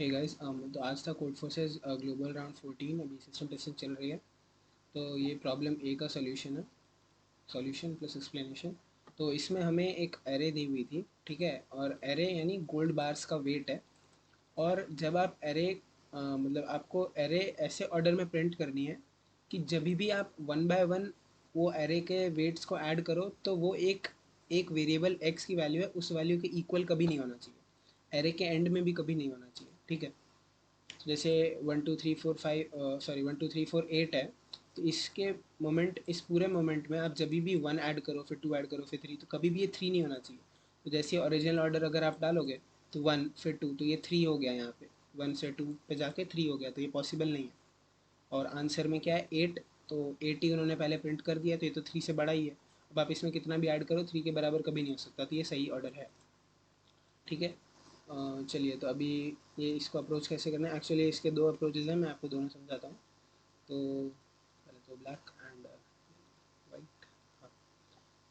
Hey guys, तो आज था कोड फोर्सेस ग्लोबल राउंड 14। अभी सिस्टम टेस्टिंग चल रही है। तो ये प्रॉब्लम ए का सोल्यूशन है, सॉल्यूशन प्लस एक्सप्लेनेशन। तो इसमें हमें एक एरे दी हुई थी, ठीक है। और एरे यानी गोल्ड बार्स का वेट है। और जब आप एरे मतलब आपको एरे ऐसे ऑर्डर में प्रिंट करनी है कि जब भी आप वन बाय वन वो एरे के वेट्स को ऐड करो तो वो एक एक वेरिएबल एक्स की वैल्यू है, उस वैल्यू के इक्वल कभी नहीं होना चाहिए, एरे के एंड में भी कभी नहीं होना चाहिए, ठीक है। जैसे 1 2 3 4 5 सॉरी 1 2 3 4 8 है। तो इसके मोमेंट, इस पूरे मोमेंट में आप जब भी वन ऐड करो, फिर टू ऐड करो, फिर थ्री, तो कभी भी ये थ्री नहीं होना चाहिए। तो जैसे ओरिजिनल ऑर्डर अगर आप डालोगे तो वन फिर टू, तो ये थ्री हो गया यहाँ पे, वन से टू पे जाके थ्री हो गया, तो ये पॉसिबल नहीं है। और आंसर में क्या है, एट। तो एट ही उन्होंने पहले प्रिंट कर दिया, तो ये तो थ्री से बड़ा ही है। अब आप इसमें कितना भी ऐड करो, थ्री के बराबर कभी नहीं हो सकता, तो ये सही ऑर्डर है, ठीक है। चलिए, तो अभी ये इसको अप्रोच कैसे करना है, एक्चुअली इसके दो अप्रोचेज़ हैं, मैं आपको दोनों समझाता हूँ। तो पहले तो ब्लैक एंड वाइट। हाँ,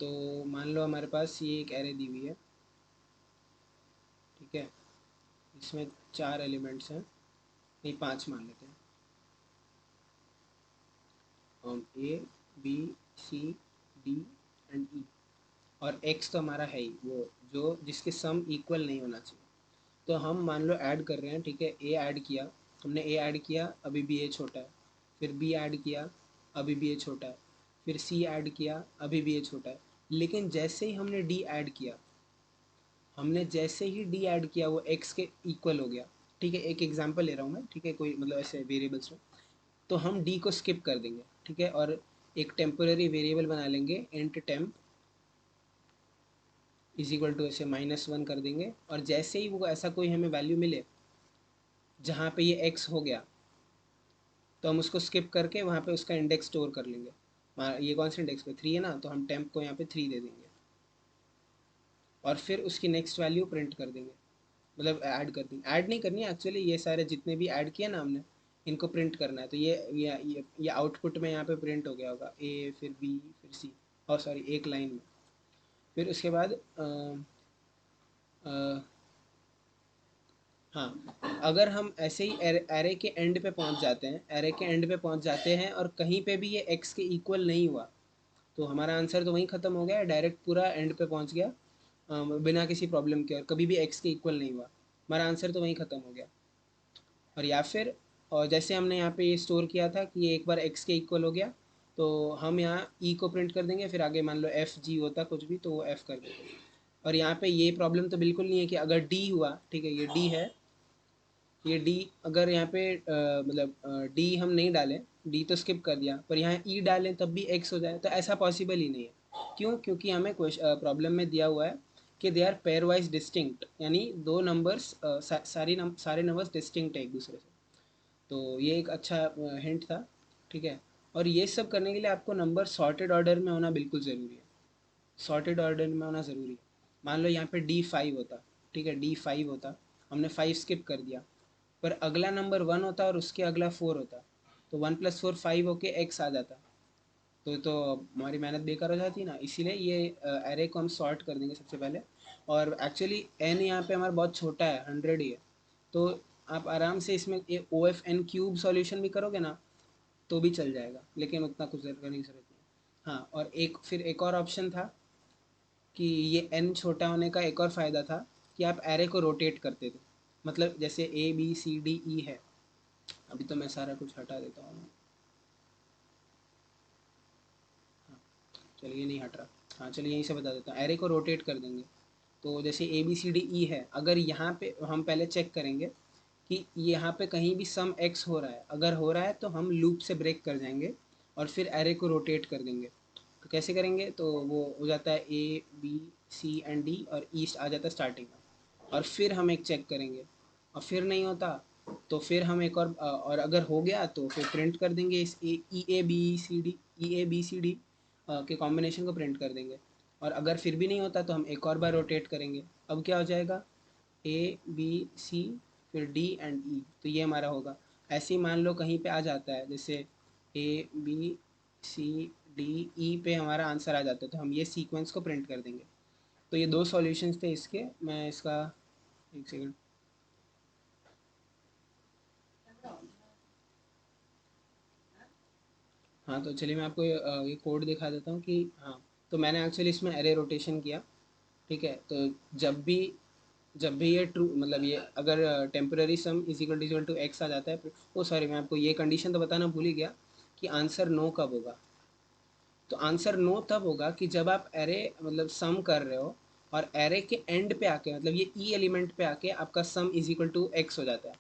तो मान लो हमारे पास ये एक एरे दी हुई है, ठीक है। इसमें चार एलिमेंट्स हैं, नहीं पांच मान लेते हैं हम, A B C D and E. और एक्स तो हमारा है ही, वो जो जिसके सम इक्वल नहीं होना चाहिए। तो हम मान लो ऐड कर रहे हैं, ठीक है। ए ऐड किया, हमने ए ऐड किया, अभी भी ए छोटा है। फिर बी ऐड किया, अभी भी ए छोटा है। फिर सी ऐड किया, अभी भी ए छोटा है। लेकिन जैसे ही हमने डी ऐड किया, हमने जैसे ही डी ऐड किया वो एक्स के इक्वल हो गया, ठीक है। एक एग्जांपल ले रहा हूँ मैं, ठीक है, कोई मतलब ऐसे वेरिएबल्स में। तो हम डी को स्किप कर देंगे, ठीक है। और एक टेम्पोररी वेरिएबल बना लेंगे, int temp is equal to ऐसे -1 कर देंगे। और जैसे ही वो ऐसा कोई हमें वैल्यू मिले जहाँ पे ये एक्स हो गया, तो हम उसको स्किप करके वहाँ पे उसका इंडेक्स स्टोर कर लेंगे। ये कौन से इंडेक्स पे, थ्री है ना, तो हम टेम्प को यहाँ पे थ्री दे देंगे। और फिर उसकी नेक्स्ट वैल्यू प्रिंट कर देंगे, मतलब ऐड कर देंगे। ऐड नहीं करनी है एक्चुअली, ये सारे जितने भी ऐड किए ना हमने, इनको प्रिंट करना है। तो ये आउटपुट में यहाँ पे प्रिंट हो गया होगा, ए फिर बी फिर सी, और सॉरी एक लाइन में। फिर उसके बाद अ, हाँ, अगर हम ऐसे ही एरे के एंड पे पहुंच जाते हैं, एरे के एंड पे पहुंच जाते हैं और कहीं पे भी ये एक्स के इक्वल नहीं हुआ, तो हमारा आंसर तो वहीं ख़त्म हो गया, डायरेक्ट पूरा एंड पे पहुंच गया, बिना किसी प्रॉब्लम के। और कभी भी एक्स के इक्वल नहीं हुआ, हमारा आंसर तो वहीं ख़त्म हो गया। और या फिर, और जैसे हमने यहाँ पे ये स्टोर किया था कि ये एक बार एक्स के इक्वल हो गया, तो हम यहाँ ई को प्रिंट कर देंगे, फिर आगे मान लो एफ जी होता कुछ भी, तो वो एफ कर देंगे। और यहाँ पे ये प्रॉब्लम तो बिल्कुल नहीं है कि अगर डी हुआ, ठीक है, ये डी है, ये डी अगर यहाँ पे मतलब डी हम नहीं डालें, डी तो स्किप कर दिया, पर यहाँ ई डालें तब भी एक्स हो जाए, तो ऐसा पॉसिबल ही नहीं है। क्यों? क्योंकि हमें प्रॉब्लम में दिया हुआ है कि they are pair wise distinct, यानी दो नंबर्स सारे नंबर्स डिस्टिंक्ट है एक दूसरे से। तो ये एक अच्छा हिंट था, ठीक है। और ये सब करने के लिए आपको नंबर सॉर्टेड ऑर्डर में होना बिल्कुल ज़रूरी है, सॉर्टेड ऑर्डर में होना ज़रूरी है। मान लो यहाँ पे डी फाइव होता, ठीक है, डी फाइव होता, हमने फाइव स्किप कर दिया, पर अगला नंबर वन होता और उसके अगला फोर होता, तो वन प्लस फोर फाइव होके एक्स आ जाता। तो हमारी मेहनत बेकार हो जाती ना, इसीलिए ये एरे को हम सॉर्ट कर देंगे सबसे पहले। और एक्चुअली एन यहाँ पे हमारा बहुत छोटा है, 100 ही है। तो आप आराम से इसमें ये O of N cube solution भी करोगे ना, तो भी चल जाएगा, लेकिन उतना कुछ करने की जरूरत नहीं। हाँ, और एक फिर एक और ऑप्शन था कि ये एन छोटा होने का एक और फ़ायदा था कि आप एरे को रोटेट करते थे। मतलब जैसे ए बी सी डी ई है, अभी तो मैं सारा कुछ हटा देता हूँ। हाँ, चलिए नहीं हट रहा। हाँ, चलिए यहीं से बता देता हूँ, एरे को रोटेट कर देंगे। तो जैसे ए बी सी डी ई है, अगर यहाँ पे हम पहले चेक करेंगे कि यहाँ पे कहीं भी सम एक्स हो रहा है, अगर हो रहा है तो हम लूप से ब्रेक कर जाएंगे और फिर एरे को रोटेट कर देंगे। तो कैसे करेंगे, तो वो हो जाता है A B C and D, और ईस्ट आ जाता है स्टार्टिंग में। और फिर हम एक चेक करेंगे, और फिर नहीं होता तो फिर हम एक और अगर हो गया तो फिर प्रिंट कर देंगे इस ई ए बी सी डी के कॉम्बिनेशन को प्रिंट कर देंगे। और अगर फिर भी नहीं होता तो हम एक और बार रोटेट करेंगे। अब क्या हो जाएगा, ए बी सी फिर डी एंड ई, तो ये हमारा होगा। ऐसे ही मान लो कहीं पे आ जाता है, जैसे ए बी सी डी ई पे हमारा आंसर आ जाता है, तो हम ये सीक्वेंस को प्रिंट कर देंगे। तो ये दो सॉल्यूशंस थे इसके, मैं इसका एक सेकंड, हाँ, तो चलिए मैं आपको ये कोड दिखा देता हूँ कि हाँ, तो मैंने एक्चुअली इसमें एरे रोटेशन किया, ठीक है। तो जब भी जब भी ये ट्रू मतलब ये अगर temporary sum is equal to X आ जाता है, ओ सॉरी मैं आपको ये कंडीशन तो बताना भूल ही गया कि आंसर नो कब होगा। तो आंसर नो तब होगा कि जब आप एरे मतलब सम कर रहे हो और एरे के एंड पे आके मतलब ये ई एलिमेंट पे आके आपका sum is equal to X हो जाता है।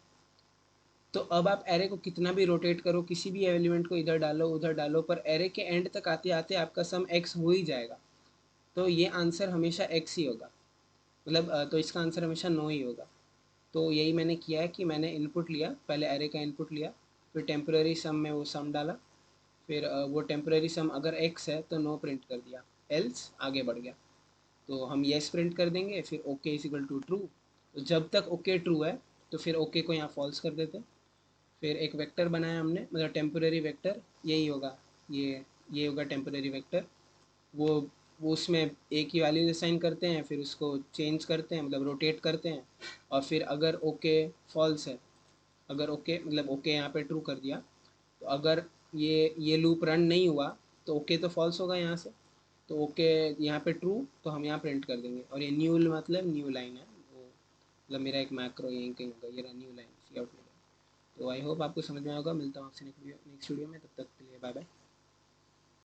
तो अब आप एरे को कितना भी रोटेट करो, किसी भी एलिमेंट को इधर डालो उधर डालो, पर एरे के एंड तक आते आते आपका सम एक्स हो ही जाएगा। तो ये आंसर हमेशा एक्स ही होगा, मतलब तो इसका आंसर हमेशा नो ही होगा। तो यही मैंने किया है कि मैंने इनपुट लिया, पहले एरे का इनपुट लिया, फिर टेम्पररी सम में वो सम डाला, फिर वो टेम्पररी सम अगर एक्स है तो नो प्रिंट कर दिया, एल्स आगे बढ़ गया। तो हम येस प्रिंट कर देंगे, फिर okay is equal to true. तो जब तक ओके ट्रू है तो फिर ओके को यहाँ फॉल्स कर देते हैं। फिर एक वेक्टर बनाया हमने, मतलब टेम्पररी वेक्टर यही होगा, ये होगा टेम्पररी वेक्टर। वो वो उसमें एक ही वैल्यूज असाइन करते हैं, फिर उसको चेंज करते हैं मतलब रोटेट करते हैं। और फिर अगर ओके फॉल्स है, अगर ओके मतलब ओके यहाँ पे ट्रू कर दिया, तो अगर ये लूप रन नहीं हुआ तो ओके तो फॉल्स होगा यहाँ से। तो ओके यहाँ पे ट्रू, तो हम यहाँ प्रिंट कर देंगे। और ये न्यू मतलब न्यू लाइन है वो, मतलब मेरा एक मैक्रो यहीं कहीं होगा, ये रहा न्यू लाइन सी आउट। तो आई होप आपको समझ में आएगा। मिलता हूँ आपसे नेक्स्ट वीडियो में, तब तक के लिए बाय बाय।